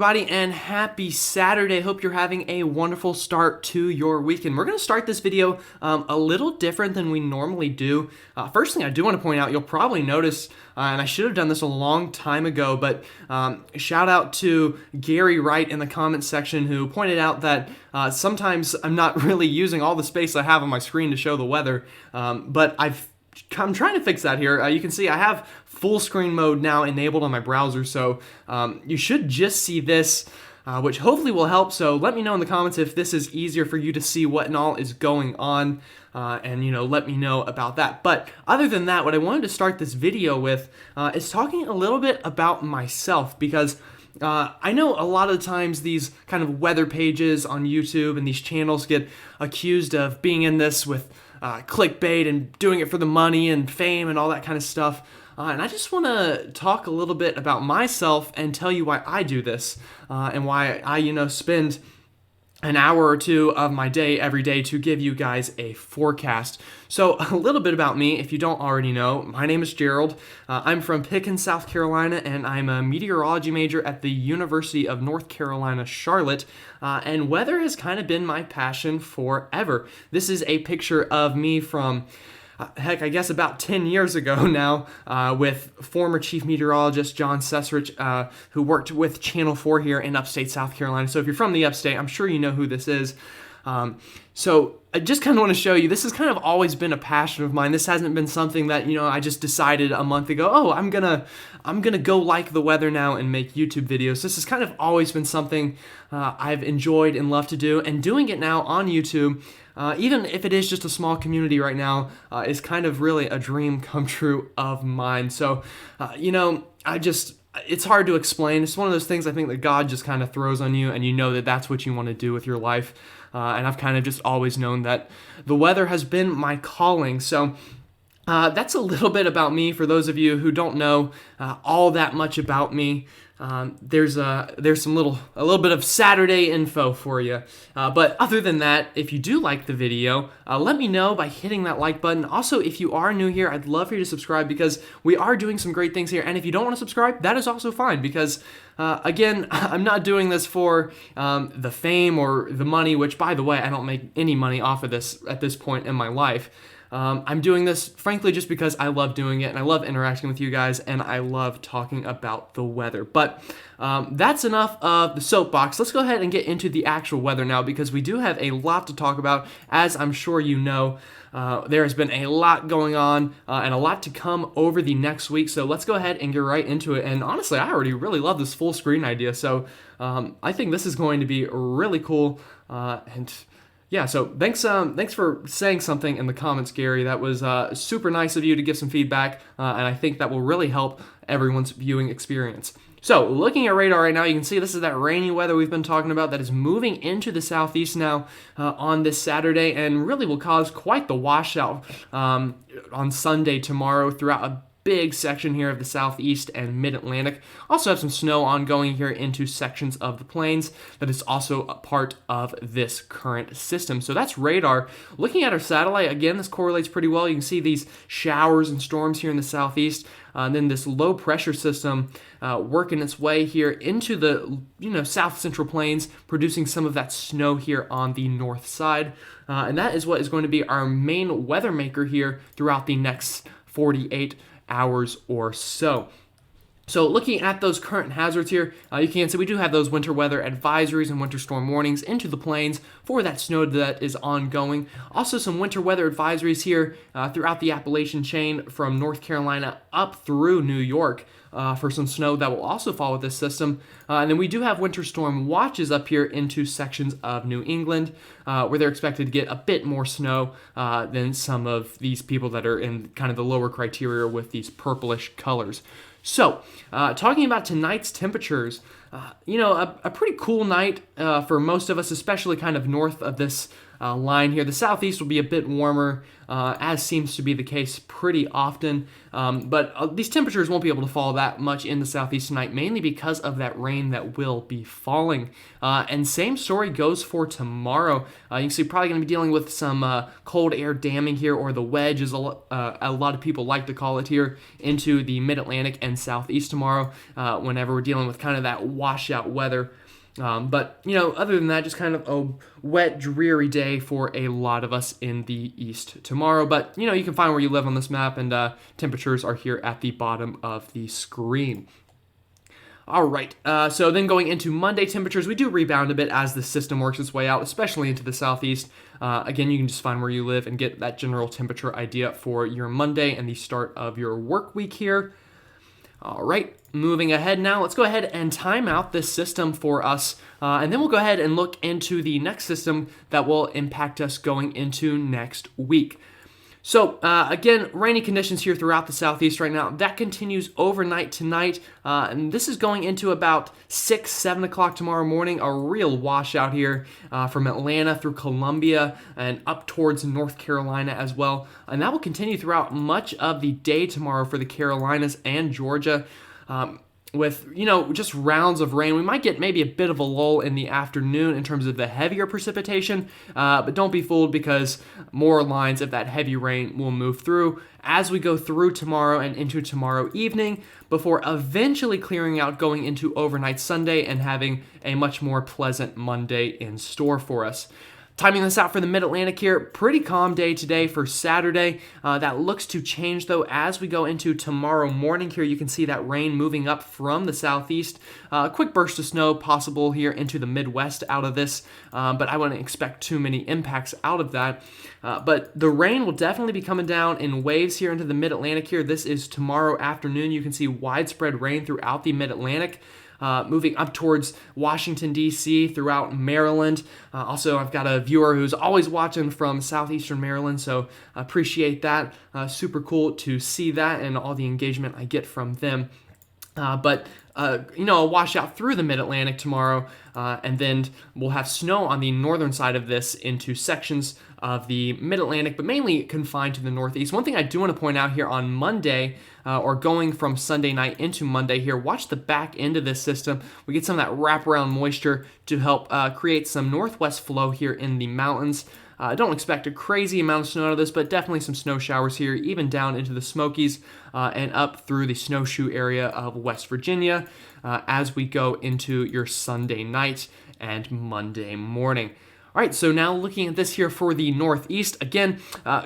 everybody, and happy Saturday. Hope you're having a wonderful start to your weekend. We're going to start this video a little different than we normally do. First thing I do want to point out, you'll probably notice, and I should have done this a long time ago, but shout out to Gary Wright in the comments section who pointed out that sometimes I'm not really using all the space I have on my screen to show the weather, but I'm trying to fix that here. You can see I have full screen mode now enabled on my browser, so you should just see this, which hopefully will help. So let me know in the comments if this is easier for you to see what and all is going on, and let me know about that. But other than that, what I wanted to start this video with is talking a little bit about myself, because I know a lot of the times these kind of weather pages on YouTube and these channels get accused of being in this with clickbait and doing it for the money and fame and all that kind of stuff. And I just want to talk a little bit about myself and tell you why I do this and why I, spend an hour or two of my day every day to give you guys a forecast. So a little bit about me, if you don't already know. My name is Gerald. I'm from Pickens, South Carolina, and I'm a meteorology major at the University of North Carolina, Charlotte. And weather has kind of been my passion forever. This is a picture of me from I guess about 10 years ago now, with former chief meteorologist John Sesrich, who worked with Channel 4 here in upstate South Carolina. So if you're from the upstate, I'm sure you know who this is. So I just kind of want to show you, this has kind of always been a passion of mine. This hasn't been something that, I just decided a month ago, oh, I'm gonna go like the weather now and make YouTube videos. This has kind of always been something I've enjoyed and loved to do, and doing it now on YouTube, even if it is just a small community right now, is kind of really a dream come true of mine. So, it's hard to explain. It's one of those things I think that God just kind of throws on you, and you know that that's what you want to do with your life. And I've kind of just always known that the weather has been my calling. So that's a little bit about me. For those of you who don't know all that much about me, there's a little bit of Saturday info for you. But other than that, if you do like the video, let me know by hitting that like button. Also, if you are new here, I'd love for you to subscribe, because we are doing some great things here. And if you don't want to subscribe, that is also fine, because again, I'm not doing this for the fame or the money, which, by the way, I don't make any money off of this at this point in my life. I'm doing this, frankly, just because I love doing it, and I love interacting with you guys, and I love talking about the weather. But that's enough of the soapbox. Let's go ahead and get into the actual weather now, because we do have a lot to talk about. As I'm sure you know, there has been a lot going on and a lot to come over the next week. So let's go ahead and get right into it. And honestly, I already really love this full screen idea. So I think this is going to be really cool. Yeah, so thanks for saying something in the comments, Gary. That was super nice of you to give some feedback, and I think that will really help everyone's viewing experience. So looking at radar right now, you can see this is that rainy weather we've been talking about that is moving into the southeast now on this Saturday, and really will cause quite the washout on Sunday tomorrow throughout a big section here of the southeast and mid-Atlantic. Also have some snow ongoing here into sections of the plains that is also a part of this current system. So that's radar. Looking at our satellite, again, this correlates pretty well. You can see these showers and storms here in the southeast, and then this low pressure system working its way here into the south central plains, producing some of that snow here on the north side. And that is what is going to be our main weather maker here throughout the next 48 hours or so. So looking at those current hazards here, you can see we do have those winter weather advisories and winter storm warnings into the plains for that snow that is ongoing. Also some winter weather advisories here throughout the Appalachian chain from North Carolina up through New York for some snow that will also fall with this system. And then we do have winter storm watches up here into sections of New England where they're expected to get a bit more snow than some of these people that are in kind of the lower criteria with these purplish colors. So, talking about tonight's temperatures, a pretty cool night for most of us, especially kind of north of this line here. The southeast will be a bit warmer, as seems to be the case pretty often. But these temperatures won't be able to fall that much in the southeast tonight, mainly because of that rain that will be falling. And same story goes for tomorrow. You can see probably going to be dealing with some cold air damming here, or the wedge, as a lot of people like to call it here, into the mid-Atlantic and southeast tomorrow, whenever we're dealing with kind of that washout weather. But, other than that, just kind of a wet, dreary day for a lot of us in the east tomorrow. But, you can find where you live on this map, and temperatures are here at the bottom of the screen. All right, so then going into Monday temperatures, we do rebound a bit as the system works its way out, especially into the southeast. Again, you can just find where you live and get that general temperature idea for your Monday and the start of your work week here. All right, moving ahead now, let's go ahead and time out this system for us, and then we'll go ahead and look into the next system that will impact us going into next week. So, again, rainy conditions here throughout the southeast right now. That continues overnight tonight, and this is going into about 6, 7 o'clock tomorrow morning, a real washout here from Atlanta through Columbia and up towards North Carolina as well. And that will continue throughout much of the day tomorrow for the Carolinas and Georgia. With, just rounds of rain. We might get maybe a bit of a lull in the afternoon in terms of the heavier precipitation, but don't be fooled, because more lines of that heavy rain will move through as we go through tomorrow and into tomorrow evening, before eventually clearing out going into overnight Sunday and having a much more pleasant Monday in store for us. Timing this out for the Mid-Atlantic here, pretty calm day today for Saturday. That looks to change, though, as we go into tomorrow morning here. You can see that rain moving up from the southeast. A quick burst of snow possible here into the Midwest out of this, but I wouldn't expect too many impacts out of that. But the rain will definitely be coming down in waves here into the Mid-Atlantic here. This is tomorrow afternoon. You can see widespread rain throughout the Mid-Atlantic. Moving up towards Washington, D.C., throughout Maryland. Also, I've got a viewer who's always watching from southeastern Maryland, so I appreciate that. Super cool to see that and all the engagement I get from them. But a washout through the Mid-Atlantic tomorrow, and then we'll have snow on the northern side of this into sections of the Mid-Atlantic, but mainly confined to the northeast. One thing I do want to point out here on Monday, or going from Sunday night into Monday here, watch the back end of this system. We get some of that wraparound moisture to help create some northwest flow here in the mountains. I don't expect a crazy amount of snow out of this, but definitely some snow showers here, even down into the Smokies and up through the snowshoe area of West Virginia as we go into your Sunday night and Monday morning. All right, so now looking at this here for the Northeast. Again,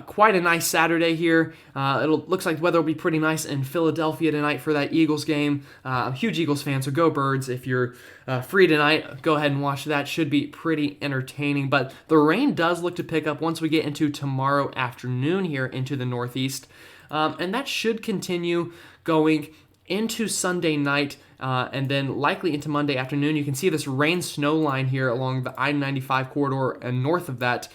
quite a nice Saturday here. Looks like the weather will be pretty nice in Philadelphia tonight for that Eagles game. I'm a huge Eagles fan, so go Birds. If you're free tonight, go ahead and watch that. Should be pretty entertaining. But the rain does look to pick up once we get into tomorrow afternoon here into the Northeast. And that should continue going into Sunday night, and then likely into Monday afternoon. You can see this rain-snow line here along the I-95 corridor and north of that.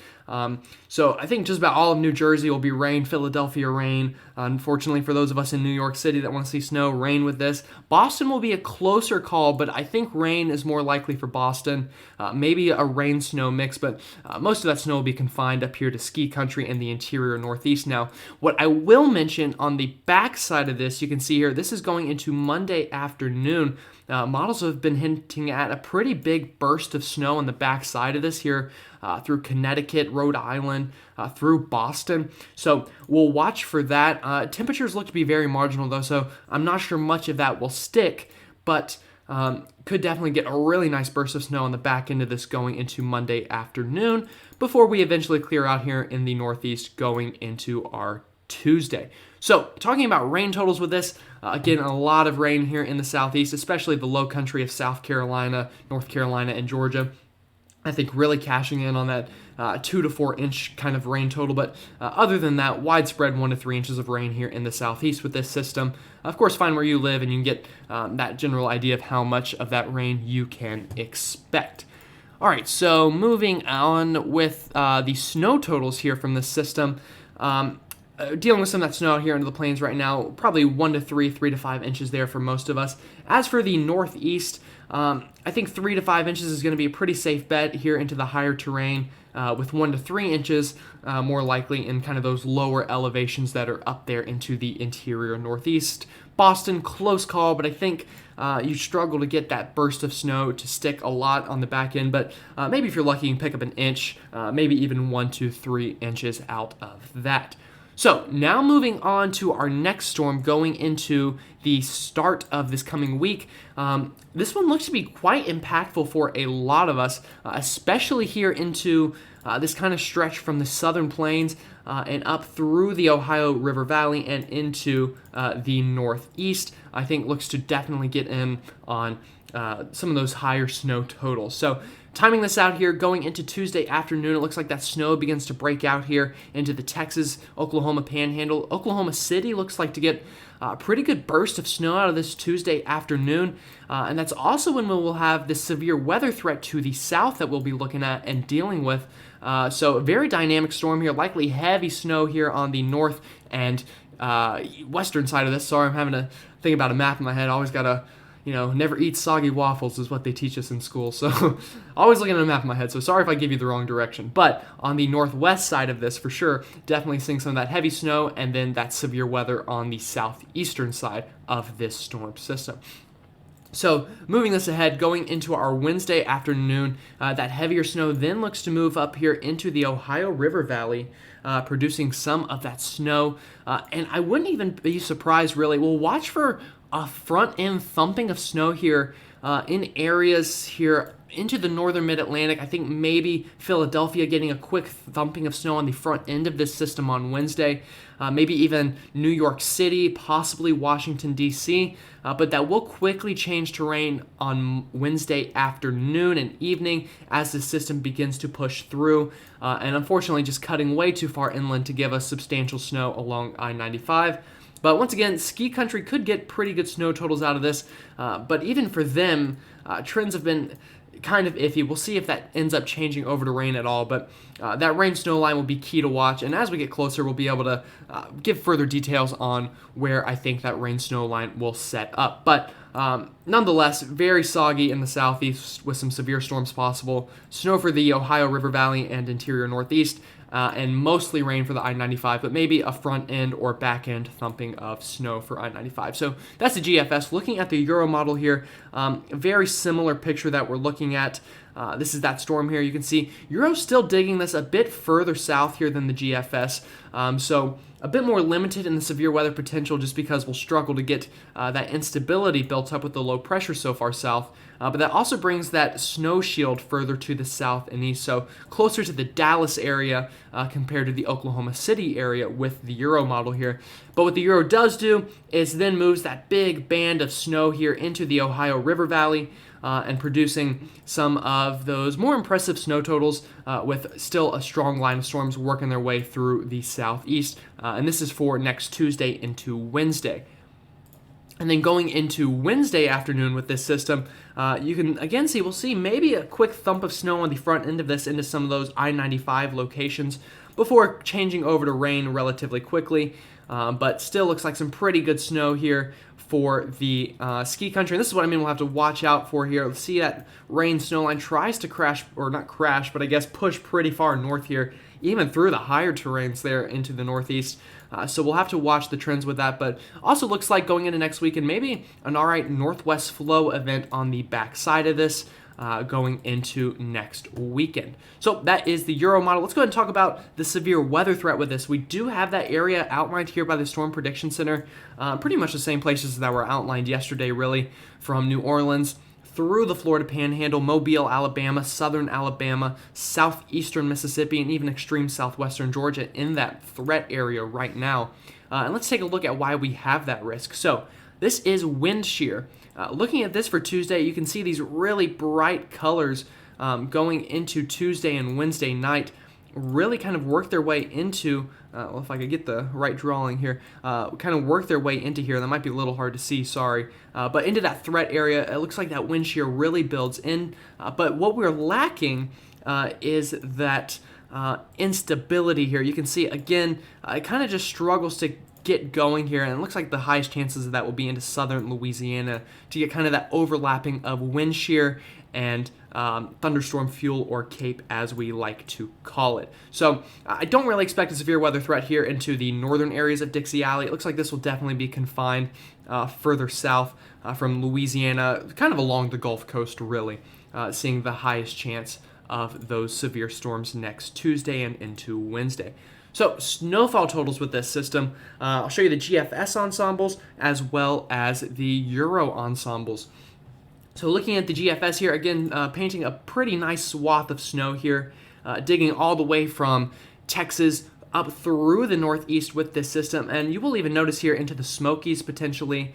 So I think just about all of New Jersey will be rain, Philadelphia rain. Unfortunately for those of us in New York City that want to see snow, rain with this. Boston will be a closer call, but I think rain is more likely for Boston. Maybe a rain-snow mix, but most of that snow will be confined up here to ski country in the interior Northeast. Now, what I will mention on the back side of this, you can see here, this is going into Monday afternoon. Models have been hinting at a pretty big burst of snow on the back side of this here through Connecticut, Rhode Island, through Boston. So we'll watch for that. Temperatures look to be very marginal though, so I'm not sure much of that will stick, but could definitely get a really nice burst of snow on the back end of this going into Monday afternoon before we eventually clear out here in the Northeast going into our Tuesday. So, talking about rain totals with this, again, a lot of rain here in the southeast, especially the low country of South Carolina, North Carolina, and Georgia. I think really cashing in on that 2 to 4 inch kind of rain total. But other than that, widespread 1 to 3 inches of rain here in the southeast with this system. Of course, find where you live and you can get that general idea of how much of that rain you can expect. All right, so moving on with the snow totals here from this system. dealing with some of that snow out here into the plains right now. Probably 1 to 3, 3 to 5 inches there for most of us. As for the northeast, I think 3 to 5 inches is going to be a pretty safe bet here into the higher terrain, with 1 to 3 inches more likely in kind of those lower elevations that are up there into the interior northeast. Boston, close call, but I think you struggle to get that burst of snow to stick a lot on the back end, but maybe if you're lucky, you can pick up an inch, maybe even 1 to 3 inches out of that. So now moving on to our next storm going into the start of this coming week. This one looks to be quite impactful for a lot of us, especially here into this kind of stretch from the southern plains and up through the Ohio River Valley and into the northeast. I think looks to definitely get in on some of those higher snow totals. So timing this out here, going into Tuesday afternoon, it looks like that snow begins to break out here into the Texas, Oklahoma panhandle. Oklahoma City looks like to get a pretty good burst of snow out of this Tuesday afternoon. And that's also when we will have this severe weather threat to the south that we'll be looking at and dealing with. So a very dynamic storm here, likely heavy snow here on the north and western side of this. Sorry, I'm having to think about a map in my head. Always got to never eat soggy waffles is what they teach us in school. So always looking at a map in my head. So sorry if I give you the wrong direction. But on the northwest side of this, for sure, definitely seeing some of that heavy snow and then that severe weather on the southeastern side of this storm system. So moving this ahead, going into our Wednesday afternoon, that heavier snow then looks to move up here into the Ohio River Valley, producing some of that snow. And I wouldn't even be surprised, really. We'll watch for a front-end thumping of snow here in areas here into the northern mid-Atlantic. I think maybe Philadelphia getting a quick thumping of snow on the front end of this system on Wednesday. Maybe even New York City, possibly Washington, D.C., but that will quickly change terrain on Wednesday afternoon and evening as the system begins to push through, and unfortunately just cutting way too far inland to give us substantial snow along I-95. But once again, ski country could get pretty good snow totals out of this, but even for them, trends have been kind of iffy. We'll see if that ends up changing over to rain at all, but that rain-snow line will be key to watch, and as we get closer, we'll be able to give further details on where I think that rain-snow line will set up. But nonetheless, very soggy in the southeast with some severe storms possible. Snow for the Ohio River Valley and interior northeast, and mostly rain for the I-95, but maybe a front end or back end thumping of snow for I-95. So that's the GFS. Looking at the Euro model here, very similar picture that we're looking at. This is that storm here. You can see Euro's still digging this a bit further south here than the GFS. So a bit more limited in the severe weather potential just because we'll struggle to get that instability built up with the low pressure so far south. But that also brings that snow shield further to the south and east, so closer to the Dallas area compared to the Oklahoma City area with the Euro model here. But what the Euro does do is then moves that big band of snow here into the Ohio River Valley, and producing some of those more impressive snow totals with still a strong line of storms working their way through the southeast. And this is for next Tuesday into Wednesday. And then going into Wednesday afternoon with this system, you can again see, we'll see maybe a quick thump of snow on the front end of this into some of those I-95 locations before changing over to rain relatively quickly. But still looks like some pretty good snow here for the ski country. And this is what I mean we'll have to watch out for here. Let's see that rain snow line tries to crash, or not crash, but I guess push pretty far north here, even through the higher terrains there into the northeast. So we'll have to watch the trends with that, but also looks like going into next week and maybe an all right northwest flow event on the backside of this going into next weekend. So that is the Euro model. Let's go ahead and talk about the severe weather threat with this. We do have that area outlined here by the Storm Prediction Center, pretty much the same places that were outlined yesterday, really, from New Orleans through the Florida Panhandle, Mobile, Alabama, southern Alabama, southeastern Mississippi, and even extreme southwestern Georgia in that threat area right now. And let's take a look at why we have that risk. So this is wind shear. Looking at this for Tuesday, you can see these really bright colors going into Tuesday and Wednesday night really kind of work their way into, well, if I could get the right drawing here, kind of work their way into here. That might be a little hard to see, sorry. But into that threat area, it looks like that wind shear really builds in. But what we're lacking is that instability here. You can see, again, it kind of just struggles to get going here, and it looks like the highest chances of that will be into southern Louisiana to get kind of that overlapping of wind shear and thunderstorm fuel, or cape as we like to call it. So I don't really expect a severe weather threat here into the northern areas of Dixie Alley. It looks like this will definitely be confined further south from Louisiana, kind of along the Gulf Coast, really, seeing the highest chance of those severe storms next Tuesday and into Wednesday. So snowfall totals with this system, I'll show you the GFS ensembles as well as the Euro ensembles. So looking at the GFS here, again, painting a pretty nice swath of snow here, digging all the way from Texas up through the northeast with this system. And you will even notice here into the Smokies potentially,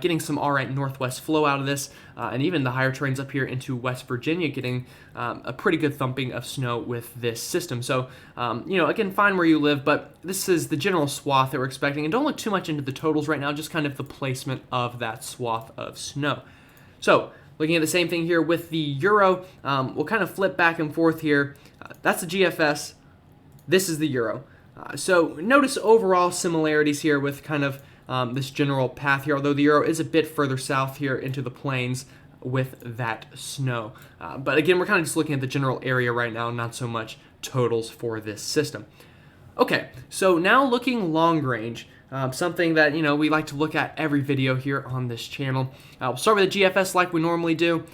getting some all right northwest flow out of this, and even the higher terrains up here into West Virginia getting a pretty good thumping of snow with this system. So, again, find where you live, but this is the general swath that we're expecting. And don't look too much into the totals right now, just kind of the placement of that swath of snow. So, looking at the same thing here with the Euro, we'll kind of flip back and forth here. That's the GFS. This is the Euro. So notice overall similarities here with kind of this general path here, although the Euro is a bit further south here into the plains with that snow. But again, we're kind of just looking at the general area right now, not so much totals for this system. Okay, so now looking long range, something that we like to look at every video here on this channel. We'll start with the GFS like we normally do.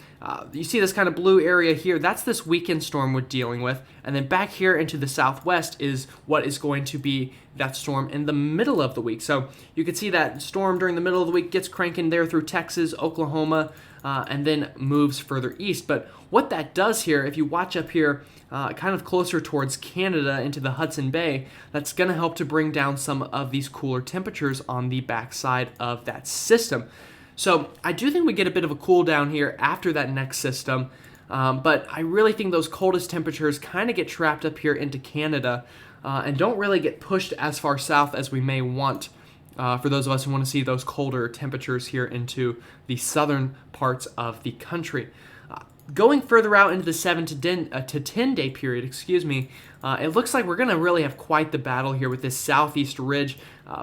You see this kind of blue area here, that's this weekend storm we're dealing with, and then back here into the southwest is what is going to be that storm in the middle of the week. So you can see that storm during the middle of the week gets cranking there through Texas, Oklahoma, and then moves further east. But what that does here, if you watch up here, kind of closer towards Canada into the Hudson Bay, that's going to help to bring down some of these cooler temperatures on the backside of that system. So I do think we get a bit of a cool down here after that next system, but I really think those coldest temperatures kind of get trapped up here into Canada and don't really get pushed as far south as we may want. For those of us who want to see those colder temperatures here into the southern parts of the country. Going further out into the 7 to 10 day period, it looks like we're going to really have quite the battle here with this southeast ridge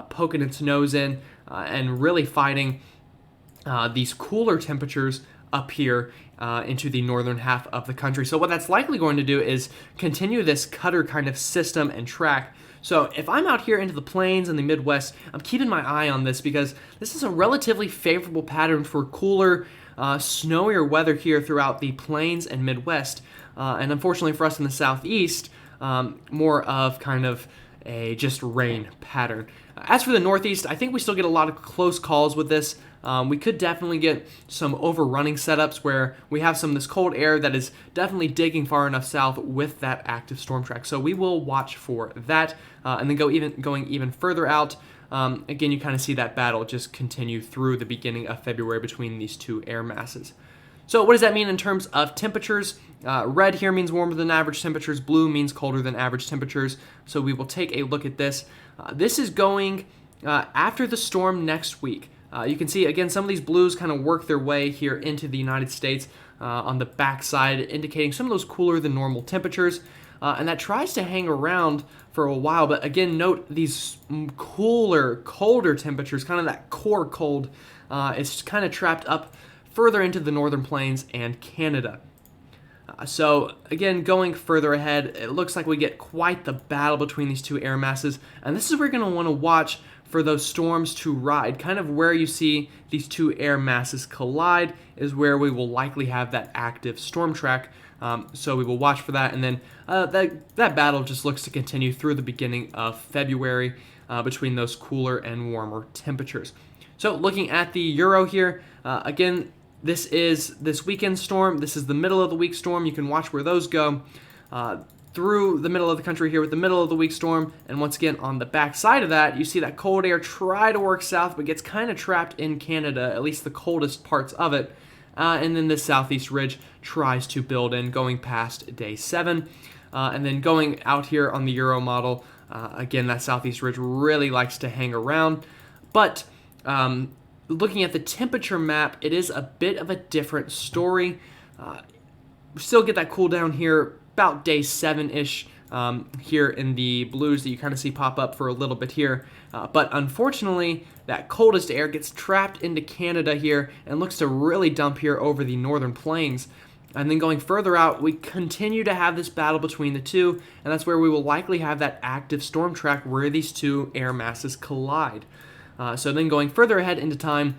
poking its nose in and really fighting these cooler temperatures up here into the northern half of the country. So what that's likely going to do is continue this cutter kind of system and track. So if I'm out here into the plains and the Midwest, I'm keeping my eye on this because this is a relatively favorable pattern for cooler, snowier weather here throughout the plains and Midwest. And unfortunately for us in the Southeast, more of kind of a just rain pattern. As for the Northeast, I think we still get a lot of close calls with this. We could definitely get some overrunning setups where we have some of this cold air that is definitely digging far enough south with that active storm track. So we will watch for that, and then going even further out. Again, you kind of see that battle just continue through the beginning of February between these two air masses. So what does that mean in terms of temperatures? Red here means warmer than average temperatures. Blue means colder than average temperatures. So we will take a look at this. This is going after the storm next week. You can see, again, some of these blues kind of work their way here into the United States on the backside, indicating some of those cooler than normal temperatures. And that tries to hang around for a while. But again, note these cooler, colder temperatures, kind of that core cold, is kind of trapped up further into the northern plains and Canada. So again, going further ahead, it looks like we get quite the battle between these two air masses. And this is where you're going to want to watch for those storms to ride. Kind of where you see these two air masses collide is where we will likely have that active storm track. So we will watch for that. And then that battle just looks to continue through the beginning of February between those cooler and warmer temperatures. So looking at the Euro here, again, this is this weekend storm. This is the middle of the week storm. You can watch where those go through the middle of the country here with the middle of the week storm. And once again, on the back side of that, you see that cold air try to work south, but gets kind of trapped in Canada, at least the coldest parts of it. And then the southeast ridge tries to build in, going past day 7. And then going out here on the Euro model, again, that southeast ridge really likes to hang around. But looking at the temperature map, it is a bit of a different story. We still get that cool down here about day 7-ish, here in the blues that you kind of see pop up for a little bit here. But unfortunately, that coldest air gets trapped into Canada here and looks to really dump here over the northern plains. And then going further out, we continue to have this battle between the two, and that's where we will likely have that active storm track where these two air masses collide. So then going further ahead into time,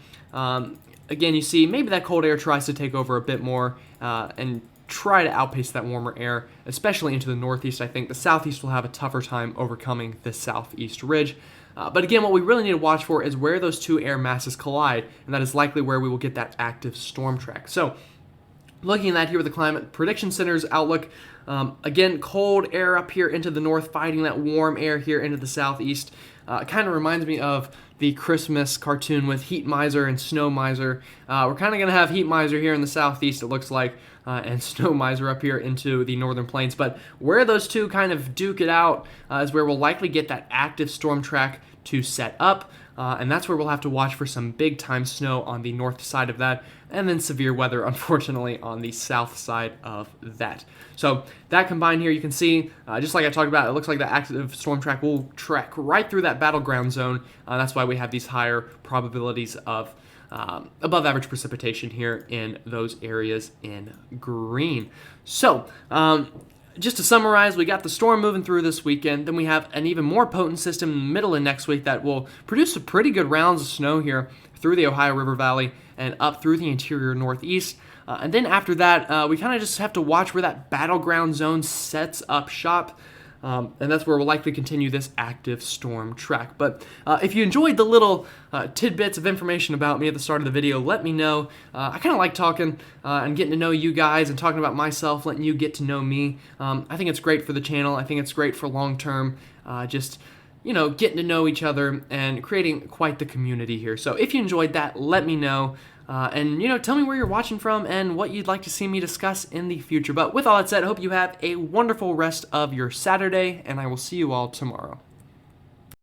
again, you see maybe that cold air tries to take over a bit more and try to outpace that warmer air, especially into the northeast. I think the southeast will have a tougher time overcoming the southeast ridge. But again, what we really need to watch for is where those two air masses collide, and that is likely where we will get that active storm track. So looking at that here with the Climate Prediction Center's outlook, again, cold air up here into the north fighting that warm air here into the southeast. It kind of reminds me of the Christmas cartoon with Heat Miser and Snow Miser. We're kind of going to have Heat Miser here in the southeast, it looks like, and Snow Miser up here into the northern plains. But where those two kind of duke it out is where we'll likely get that active storm track to set up. And that's where we'll have to watch for some big-time snow on the north side of that, and then severe weather, unfortunately, on the south side of that. So that combined here, you can see, just like I talked about, it looks like the active storm track will track right through that battleground zone. That's why we have these higher probabilities of above average precipitation here in those areas in green. So, just to summarize, we got the storm moving through this weekend. Then we have an even more potent system in the middle of next week that will produce some pretty good rounds of snow here through the Ohio River Valley and up through the interior northeast. And then after that, we kind of just have to watch where that battleground zone sets up shop. And that's where we'll likely continue this active storm track. But if you enjoyed the little tidbits of information about me at the start of the video, let me know. I kind of like talking and getting to know you guys and talking about myself, letting you get to know me. I think it's great for the channel. I think it's great for long-term just, getting to know each other and creating quite the community here. So if you enjoyed that, let me know. And tell me where you're watching from and what you'd like to see me discuss in the future. But with all that said, I hope you have a wonderful rest of your Saturday, and I will see you all tomorrow.